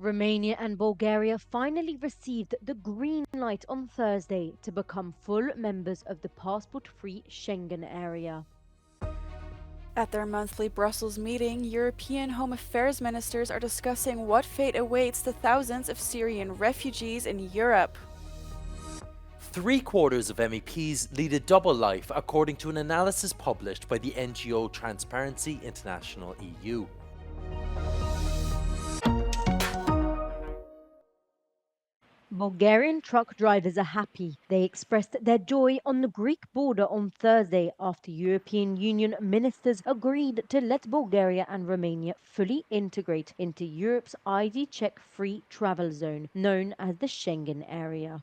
Romania and Bulgaria finally received the green light on Thursday to become full members of the passport-free Schengen area. At their monthly Brussels meeting, European Home Affairs ministers are discussing what fate awaits the thousands of Syrian refugees in Europe. Three-quarters of MEPs lead a double life, according to an analysis published by the NGO Transparency International EU. Bulgarian truck drivers are happy. They expressed their joy on the Greek border on Thursday after European Union ministers agreed to let Bulgaria and Romania fully integrate into Europe's ID check-free travel zone, known as the Schengen area.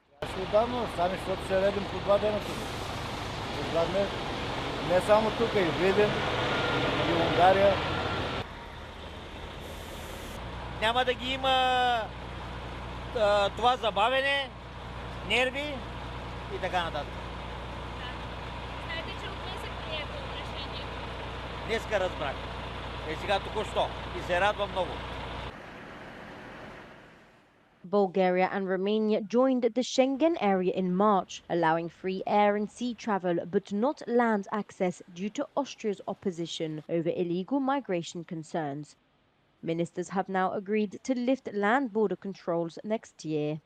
Няма да ги има това забавене, нерви и така нататък. Знаете, че от днес е прието решението? Днеска разбрах. Сега току-що. И се радвам много. Bulgaria and Romania joined the Schengen area in March, allowing free air and sea travel but not land access due to Austria's opposition over illegal migration concerns. Ministers have now agreed to lift land border controls next year.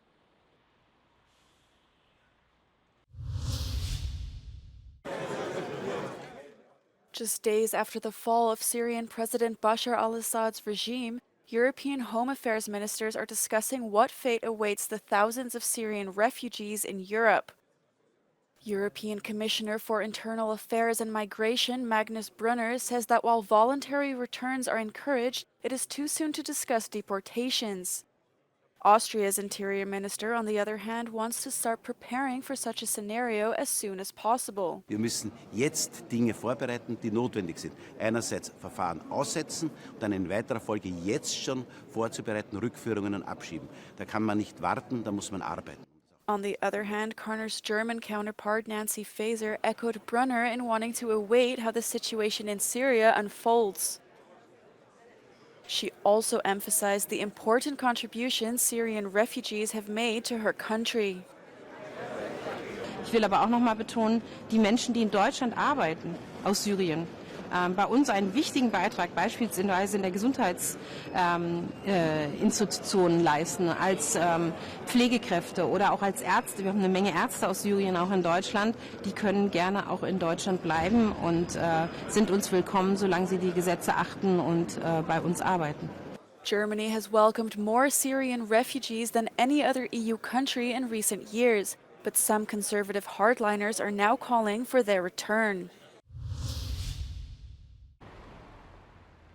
Just days after the fall of Syrian President Bashar al-Assad's regime, European Home Affairs ministers are discussing what fate awaits the thousands of Syrian refugees in Europe. European Commissioner for Internal Affairs and Migration Magnus Brunner says that while voluntary returns are encouraged, it is too soon to discuss deportations. Austria's Interior Minister, on the other hand, wants to start preparing for such a scenario as soon as possible. Wir müssen jetzt Dinge vorbereiten, die notwendig sind. Einerseits Verfahren aussetzen und dann in weiterer Folge jetzt schon vorzubereiten, Rückführungen und Abschieben. Da kann man nicht warten, da muss man arbeiten. On the other hand, Karner's German counterpart Nancy Faeser echoed Brunner in wanting to await how the situation in Syria unfolds. She also emphasized the important contributions Syrian refugees have made to her country. Ich will aber auch noch mal betonen, die Menschen, die in Deutschland arbeiten, aus Syrien, bei uns einen wichtigen Beitrag beispielsweise in der Gesundheitsinstitutionen leisten, als Pflegekräfte oder auch als Ärzte. Wir haben eine Menge Ärzte aus Syrien auch in Deutschland. Die können gerne auch in Deutschland bleiben und sind uns willkommen, solange sie die Gesetze achten und bei uns arbeiten. Germany has welcomed more Syrian refugees than any other EU country in recent years, but some conservative hardliners are now calling for their return.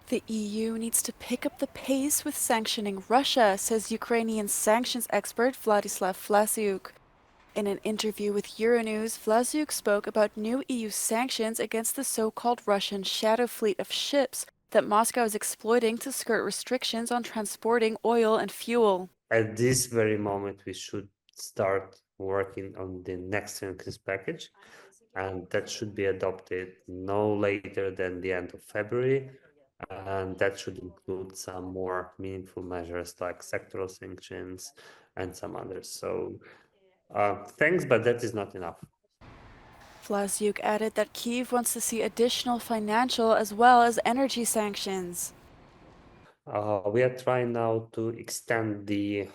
The EU needs to pick up the pace with sanctioning Russia, says Ukrainian sanctions expert Vladislav Vlasiuk. In an interview with Euronews, Vlasiuk spoke about new EU sanctions against the so-called Russian shadow fleet of ships that Moscow is exploiting to skirt restrictions on transporting oil and fuel. At this very moment, we should start working on the next sanctions package, and that should be adopted no later than the end of February. And that should include some more meaningful measures like sectoral sanctions and some others. So thanks, but that is not enough. Vlasiuk added that Kyiv wants to see additional financial as well as energy sanctions. We are trying now to extend the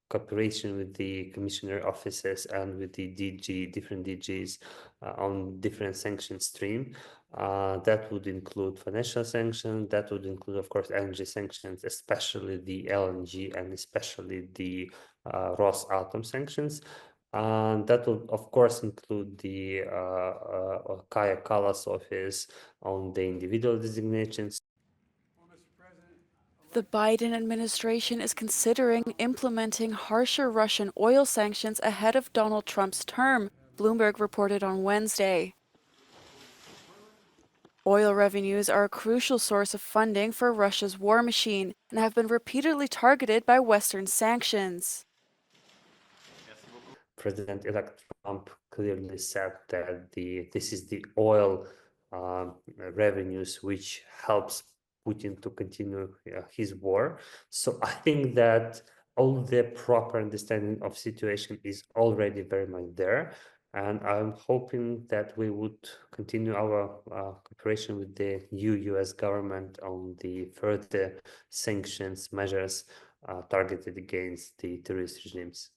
cooperation with the commissioner offices and with the different DGs on different sanction stream. That would include financial sanctions, that would include, of course, energy sanctions, especially the LNG and especially the Rosatom sanctions. And that will, of course, include the Kaya Kallas office on the individual designations. The Biden administration is considering implementing harsher Russian oil sanctions ahead of Donald Trump's term, Bloomberg reported on Wednesday. Oil revenues are a crucial source of funding for Russia's war machine and have been repeatedly targeted by Western sanctions. President-elect Trump clearly said that this is the oil revenues which helps Putin to continue his war. So I think that all the proper understanding of situation is already very much there. And I'm hoping that we would continue our cooperation with the US government on the further sanctions measures targeted against the terrorist regimes.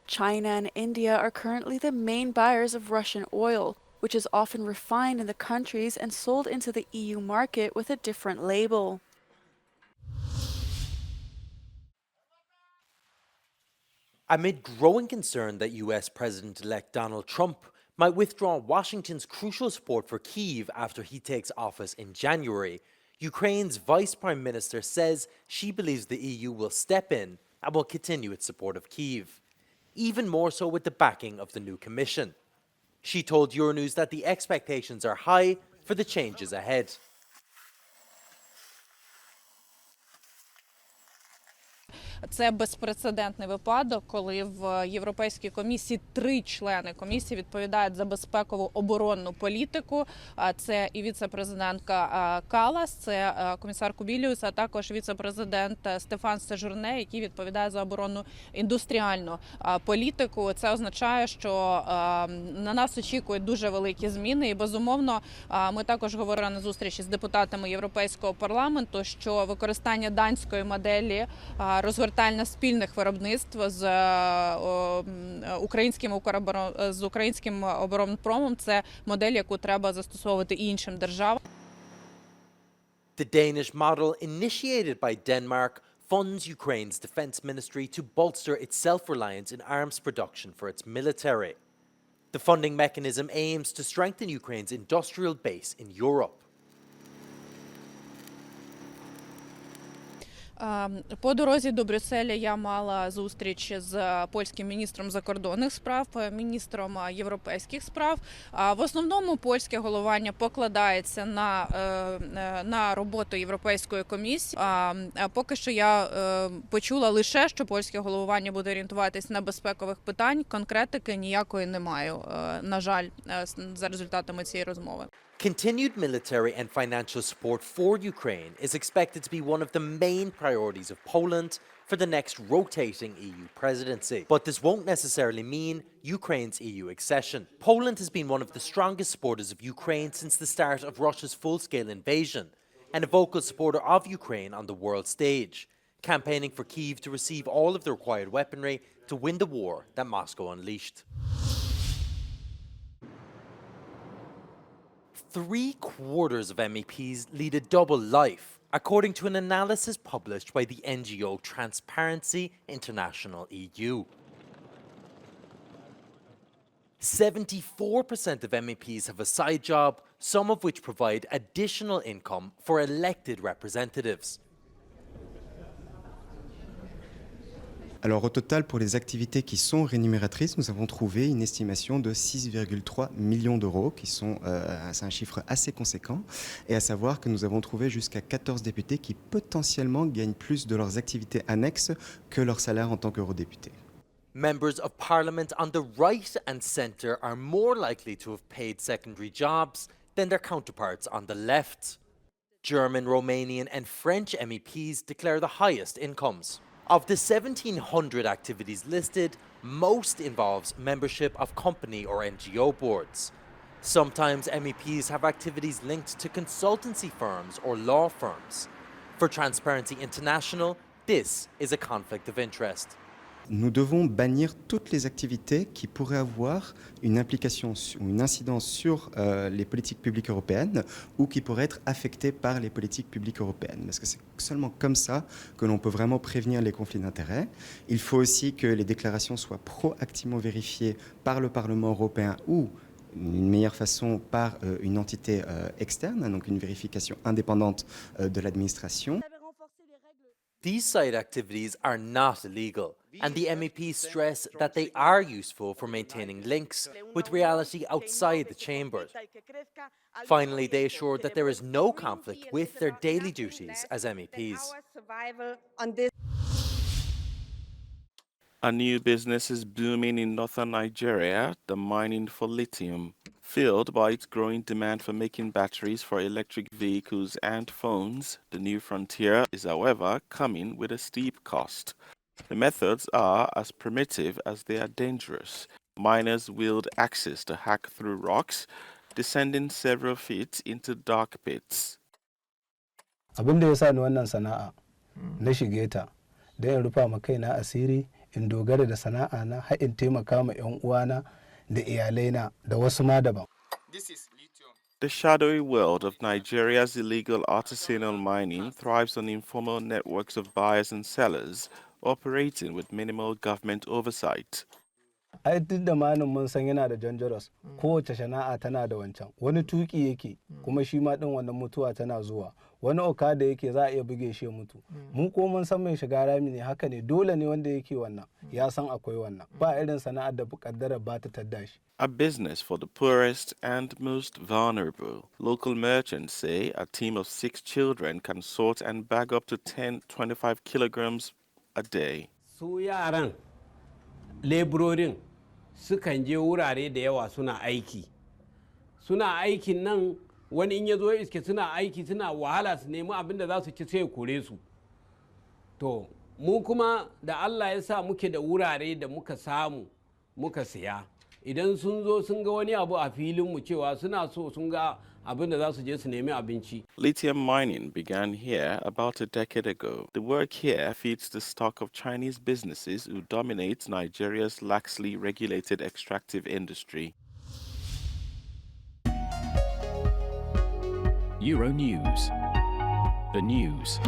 China and India are currently the main buyers of Russian oil, which is often refined in the countries and sold into the EU market with a different label. Amid growing concern that US President-elect Donald Trump might withdraw Washington's crucial support for Kyiv after he takes office in January, Ukraine's Vice Prime Minister says she believes the EU will step in and will continue its support of Kyiv, even more so with the backing of the new Commission. She told Euronews that the expectations are high for the changes ahead. Це безпрецедентний випадок, коли в Європейській комісії 3 члени комісії відповідають за безпекову оборонну політику. Це і віце-президентка Калас, це комісар Кубіліус, а також віце-президент Стефан Сежурне, який відповідає за оборонну індустріальну політику. Це означає, що на нас очікують дуже великі зміни. І, безумовно, ми також говорили на зустрічі з депутатами Європейського парламенту, що використання данської моделі розгортання спільних виробництв з українським оборонпромом – це модель, яку треба застосовувати і іншим державам. The Danish model, initiated by Denmark, funds Ukraine's defense ministry to bolster its self-reliance in arms production for its military. The funding mechanism aims to strengthen Ukraine's industrial base in Europe. По дорозі до Брюсселя я мала зустріч з польським міністром закордонних справ, міністром європейських справ. В основному польське головування покладається на роботу Європейської комісії. Поки що я почула лише, що польське головування буде орієнтуватись на безпекових питань. Конкретики ніякої не маю, на жаль, за результатами цієї розмови. Continued military and financial support for Ukraine is expected to be one of the main priorities of Poland for the next rotating EU presidency. But this won't necessarily mean Ukraine's EU accession. Poland has been one of the strongest supporters of Ukraine since the start of Russia's full-scale invasion, and a vocal supporter of Ukraine on the world stage, campaigning for Kyiv to receive all of the required weaponry to win the war that Moscow unleashed. 3/4 of MEPs lead a double life, according to an analysis published by the NGO Transparency International EU. 74% of MEPs have a side job, some of which provide additional income for elected representatives. Alors au total, pour les activités qui sont rémunératrices, nous avons trouvé une estimation de 6,3 millions d'euros, c'est un chiffre assez conséquent, et à savoir que nous avons trouvé jusqu'à 14 députés qui potentiellement gagnent plus de leurs activités annexes que leur salaire en tant qu'eurodéputés. Members of parliament on the right and centre are more likely to have paid secondary jobs than their counterparts on the left. German, Romanian and French MEPs declare the highest incomes. Of the 1,700 activities listed, most involves membership of company or NGO boards. Sometimes MEPs have activities linked to consultancy firms or law firms. For Transparency International, this is a conflict of interest. Nous devons bannir toutes les activités qui pourraient avoir une implication ou une incidence sur les politiques publiques européennes ou qui pourraient être affectées par les politiques publiques européennes. Parce que c'est seulement comme ça que l'on peut vraiment prévenir les conflits d'intérêts. Il faut aussi que les déclarations soient proactivement vérifiées par le Parlement européen ou une meilleure façon par une entité externe, donc une vérification indépendante de l'administration. These side activities are not illegal, and the MEPs stress that they are useful for maintaining links with reality outside the chamber. Finally, they assure that there is no conflict with their daily duties as MEPs. A new business is booming in northern Nigeria, the mining for lithium. Fueled by its growing demand for making batteries for electric vehicles and phones, the new frontier is, however, coming with a steep cost. The methods are as primitive as they are dangerous. Miners wield axes to hack through rocks, descending several feet into dark pits. Abin da ya sa ni wannan sana'a na shige ta da in rufa ma kaina asiri in dogara da sana'a na har in taimaka ma 'yan uwana da iyalaina da wasu ma daban. The shadowy world of Nigeria's illegal artisanal mining thrives on informal networks of buyers and sellers operating with minimal government oversight. Ai duk da manin mun san yana da dangerous, kowace sana'a tana da wancan. Wani tuki yake kuma shi ma din wannan mutuwa tana zuwa. Wani okada yake za a iya buge shi mutu. Mu ko mun san mai shiga rami ne, haka ne, dole ne wanda yake wannan ya san akwai wannan. Ba irin sana'ar da kaddara ba ta tadda shi. A business for the poorest and most vulnerable. Local merchants say a team of 6 children can sort and bag up to 10-25 kilograms a day. Su yaran leburorin sukan je wurare da yawa suna aiki. Suna aikin nan wani in ya zo iske suna aiki suna wahala su nemi abin da za su ci sai ya kore su. To, mu kuma da Allah ya sa muke da wurare da muka samu muka siya. Idan sun zo sun ga wani abu a filinmu cewa suna so sun ga abin da za su je su nemi abinci. Lithium mining began here about a decade ago. The work here feeds the stock of Chinese businesses who dominate Nigeria's laxly regulated extractive industry. Euronews. The news